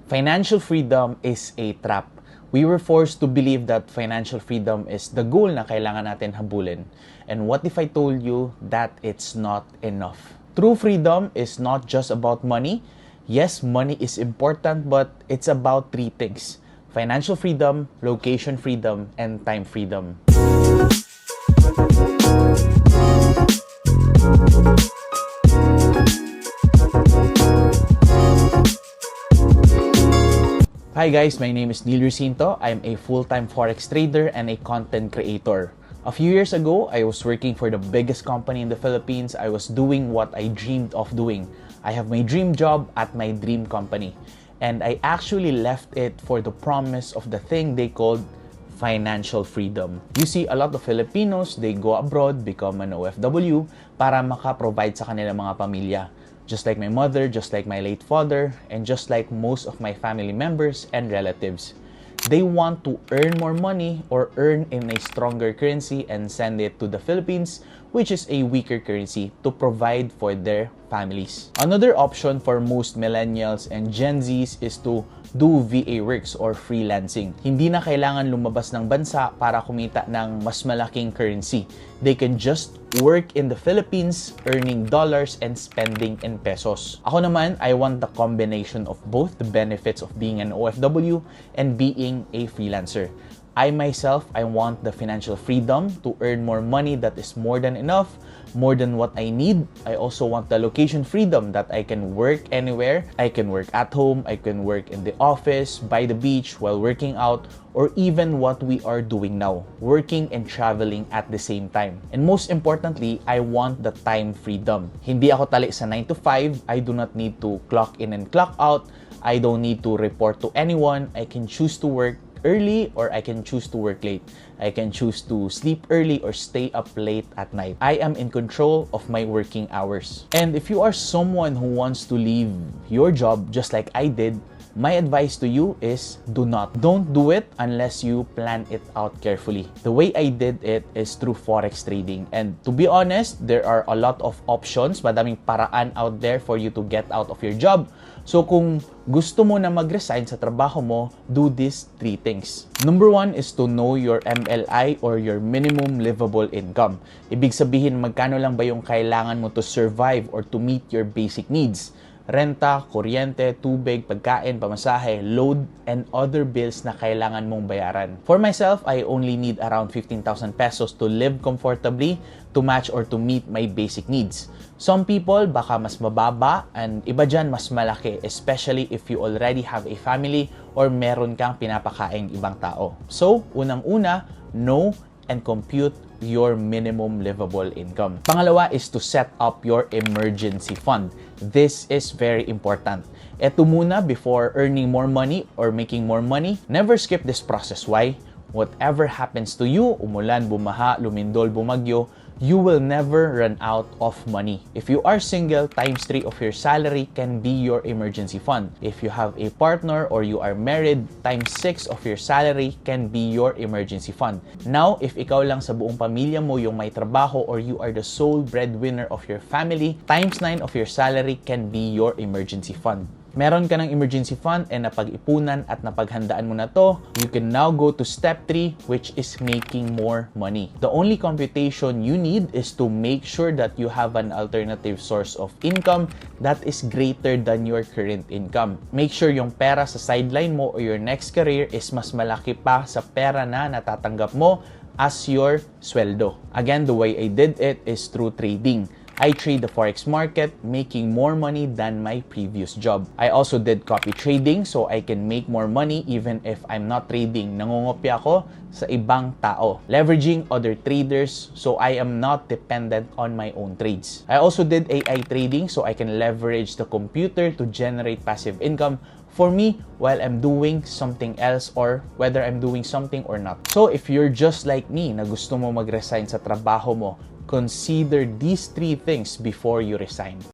Financial freedom is a trap. We were forced to believe that financial freedom is the goal na kailangan natin habulin. And what if I told you that it's not enough? True freedom is not just about money. Yes, money is important, but it's about three things: financial freedom, location freedom, and time freedom. Hi guys, my name is Neil Recinto. I'm a full-time forex trader and a content creator. A few years ago, I was working for the biggest company in the Philippines. I was doing what I dreamed of doing. I have my dream job at my dream company. And I actually left it for the promise of the thing they called financial freedom. You see, a lot of Filipinos, they go abroad, become an OFW para maka-provide sa kanilang mga pamilya. Just like my mother, just like my late father, and just like most of my family members and relatives. They want to earn more money or earn in a stronger currency and send it to the Philippines, which is a weaker currency, to provide for their families. Another option for most millennials and Gen Zs is to do VA works or freelancing. Hindi na kailangan lumabas ng bansa para kumita ng mas malaking currency. They can just work in the Philippines, earning dollars and spending in pesos. Ako naman, I want the combination of both the benefits of being an OFW and being a freelancer. I myself, I want the financial freedom to earn more money that is more than enough, more than what I need. I also want the location freedom that I can work anywhere. I can work at home, I can work in the office, by the beach, while working out, or even what we are doing now, working and traveling at the same time. And most importantly, I want the time freedom. Hindi ako tali sa 9 to 5. I do not need to clock in and clock out. I don't need to report to anyone. I can choose to work early or I can choose to work late. I can choose to sleep early or stay up late at night. I am in control of my working hours. And if you are someone who wants to leave your job just like I did, my advice to you is do not. Don't do it unless you plan it out carefully. The way I did it is through forex trading. And to be honest, there are a lot of options, madaming paraan out there for you to get out of your job. So kung gusto mo na mag-resign sa trabaho mo, do these three things. Number one is to know your MLI or your minimum livable income. Ibig sabihin, magkano lang ba yung kailangan mo to survive or to meet your basic needs. Renta, kuryente, tubig, pagkain, pamasahe, load, and other bills na kailangan mong bayaran. For myself, I only need around 15,000 pesos to live comfortably, to match or to meet my basic needs. Some people, baka mas mababa, and iba dyan mas malaki, especially if you already have a family or meron kang pinapakaing ibang tao. So, unang-una, know and compute your minimum livable income. Pangalawa is to set up your emergency fund. This is very important. Eto muna before earning more money or making more money. Never skip this process. Why? Whatever happens to you, umulan, bumaha, lumindol, bumagyo, you will never run out of money. If you are single, times 3 of your salary can be your emergency fund. If you have a partner or you are married, times 6 of your salary can be your emergency fund. Now, if ikaw lang sa buong pamilya mo yung may trabaho or you are the sole breadwinner of your family, times 9 of your salary can be your emergency fund. Meron ka ng emergency fund and napag-ipunan at napaghandaan mo na to, you can now go to step 3, which is making more money. The only computation you need is to make sure that you have an alternative source of income that is greater than your current income. Make sure yung pera sa sideline mo or your next career is mas malaki pa sa pera na natatanggap mo as your sweldo. Again, the way I did it is through trading. I trade the forex market, making more money than my previous job. I also did copy trading so I can make more money even if I'm not trading. Nangungopya ako sa ibang tao. Leveraging other traders so I am not dependent on my own trades. I also did AI trading so I can leverage the computer to generate passive income for me while I'm doing something else or whether I'm doing something or not. So if you're just like me na gusto mo mag-resign sa trabaho mo, consider these three things before you resign.